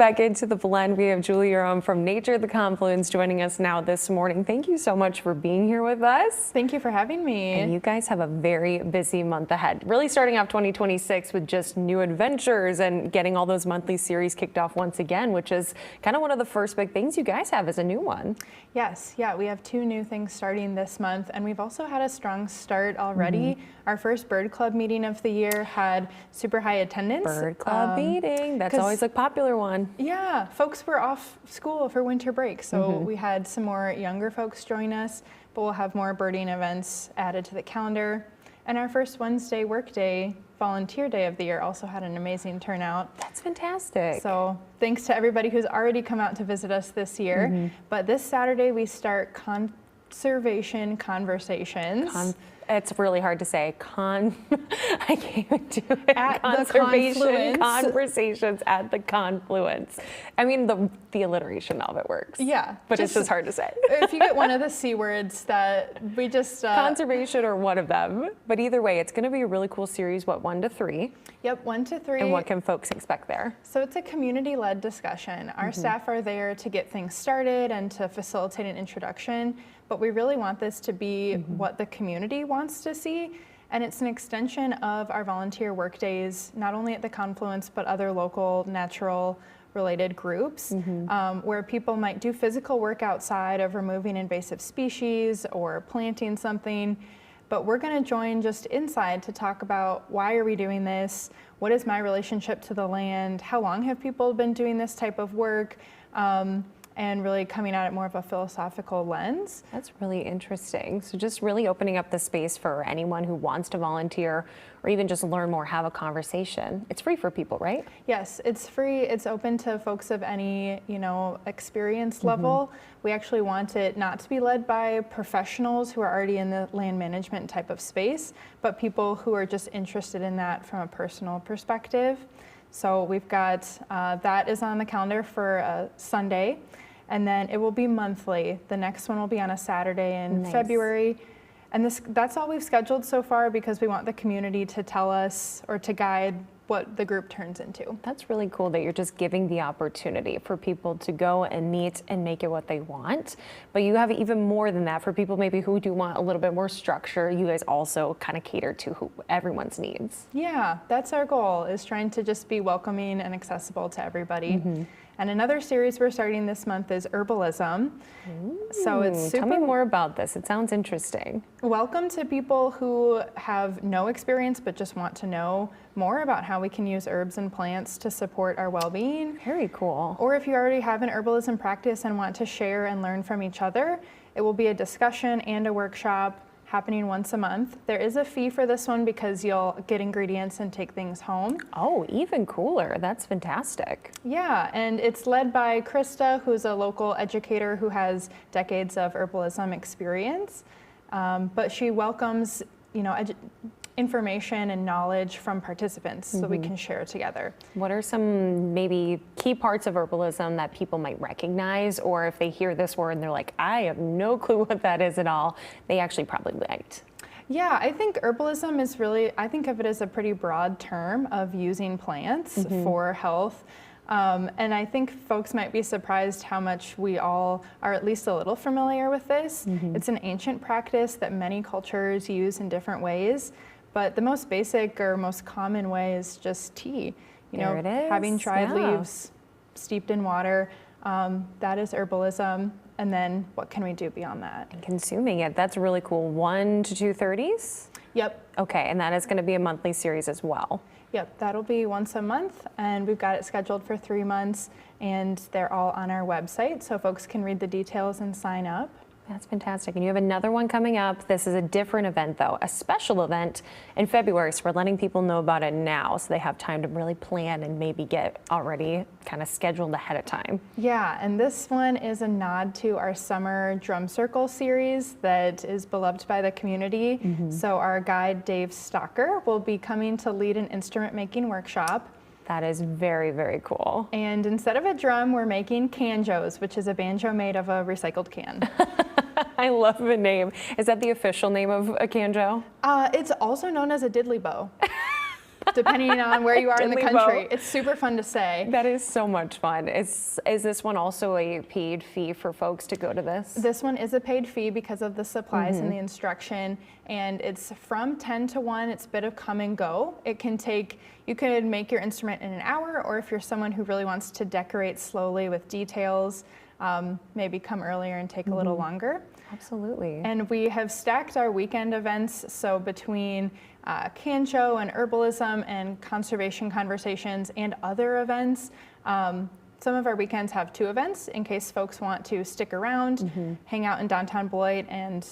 Back into the blend, we have Julie Urum from Nature the Confluence joining us now this morning. Thank you so much for being here with us. Thank you for having me. And you guys have a very busy month ahead. Really starting off 2026 with just new adventures and getting all those monthly series kicked off once again, which is kind of one of the first big things you guys have as a new one. Yes, yeah, we have 2 new things starting this month, and we've also had a strong start already. Our first bird club meeting of the year had super high attendance. Bird club meeting, that's always a popular one. Yeah, folks were off school for winter break, so we had some more younger folks join us, but we'll have more birding events added to the calendar. And our first Wednesday workday, volunteer day of the year, also had an amazing turnout. That's fantastic. So thanks to everybody who's already come out to visit us this year. But this Saturday we start conservation conversations. It's really hard to say. I can't even do it. At Conservation the Confluence. Conversations at the Confluence. I mean, the alliteration of it works. Yeah. But it's just hard to say. If you get one of the C words that we just... Conservation or one of them. But either way, it's going to be a really cool series, 1 to 3? Yep, 1 to 3. And what can folks expect there? So it's a community-led discussion. Our staff are there to get things started and to facilitate an introduction, but we really want this to be what the community wants to see. And it's an extension of our volunteer work days, not only at the Confluence, but other local natural related groups, where people might do physical work outside of removing invasive species or planting something. But we're going to join just inside to talk about why are we doing this? What is my relationship to the land? How long have people been doing this type of work? And really coming at it more of a philosophical lens. That's really interesting. So just really opening up the space for anyone who wants to volunteer or even just learn more, have a conversation. It's free for people, right? Yes, it's free. It's open to folks of any, experience level. We actually want it not to be led by professionals who are already in the land management type of space, but people who are just interested in that from a personal perspective. So we've got, that is on the calendar for Sunday, and then it will be monthly. The next one will be on a Saturday in February. And that's all we've scheduled so far because we want the community to tell us or to guide what the group turns into. That's really cool that you're just giving the opportunity for people to go and meet and make it what they want. But you have even more than that for people maybe who do want a little bit more structure. You guys also kind of cater to everyone's needs. Yeah, that's our goal, is trying to just be welcoming and accessible to everybody. And another series we're starting this month is herbalism. So it's super... Tell me more about this. It sounds interesting. Welcome to people who have no experience but just want to know more about how we can use herbs and plants to support our well-being. Very cool. Or if you already have an herbalism practice and want to share and learn from each other, it will be a discussion and a workshop happening once a month. There is a fee for this one because you'll get ingredients and take things home. Oh, even cooler. That's fantastic. Yeah, and it's led by Krista, who's a local educator who has decades of herbalism experience. But she welcomes, information and knowledge from participants so we can share together. What are some maybe key parts of herbalism that people might recognize, or if they hear this word and they're like, I have no clue what that is at all, they actually probably might? Yeah, I think herbalism is really, I think of it as a pretty broad term of using plants for health. And I think folks might be surprised how much we all are at least a little familiar with this. It's an ancient practice that many cultures use in different ways. But the most basic or most common way is just tea. There it is. Having dried leaves steeped in water, that is herbalism. And then what can we do beyond that? And consuming it, that's really cool. 1 to 2:30s? Yep. Okay, and that is going to be a monthly series as well. Yep, that'll be once a month, and we've got it scheduled for 3 months, and they're all on our website, so folks can read the details and sign up. That's fantastic. And you have another one coming up. This is a different event, though, a special event in February. So we're letting people know about it now so they have time to really plan and maybe get already kind of scheduled ahead of time. Yeah, and this one is a nod to our summer drum circle series that is beloved by the community. So our guide, Dave Stocker, will be coming to lead an instrument making workshop. That is very, very cool. And instead of a drum, we're making canjos, which is a banjo made of a recycled can. I love the name. Is that the official name of a canjo? It's also known as a diddly bow. depending on where you are in the Diddly country. bow. It's super fun to say. That is so much fun. Is this one also a paid fee for folks to go to this? This one is a paid fee because of the supplies and the instruction, and it's from 10 to 1. It's a bit of come and go. You could make your instrument in an hour, or if you're someone who really wants to decorate slowly with details, maybe come earlier and take a little longer. Absolutely. And we have stacked our weekend events, so between can show and herbalism and conservation conversations and other events, some of our weekends have 2 events in case folks want to stick around, hang out in downtown Beloit and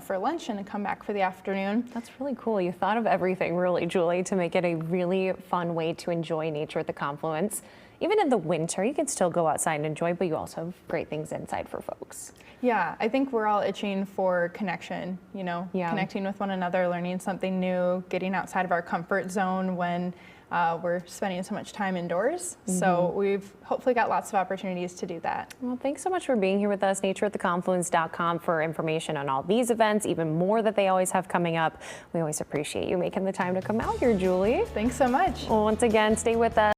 for lunch and then come back for the afternoon. That's really cool. You thought of everything really, Julie, to make it a really fun way to enjoy nature at the Confluence. Even in the winter, you can still go outside and enjoy, but you also have great things inside for folks. Yeah, I think we're all itching for connection, connecting with one another, learning something new, getting outside of our comfort zone when we're spending so much time indoors. So we've hopefully got lots of opportunities to do that. Well, thanks so much for being here with us. natureattheconfluence.com for information on all these events, even more that they always have coming up. We always appreciate you making the time to come out here, Julie. Thanks so much. Well, once again, stay with us.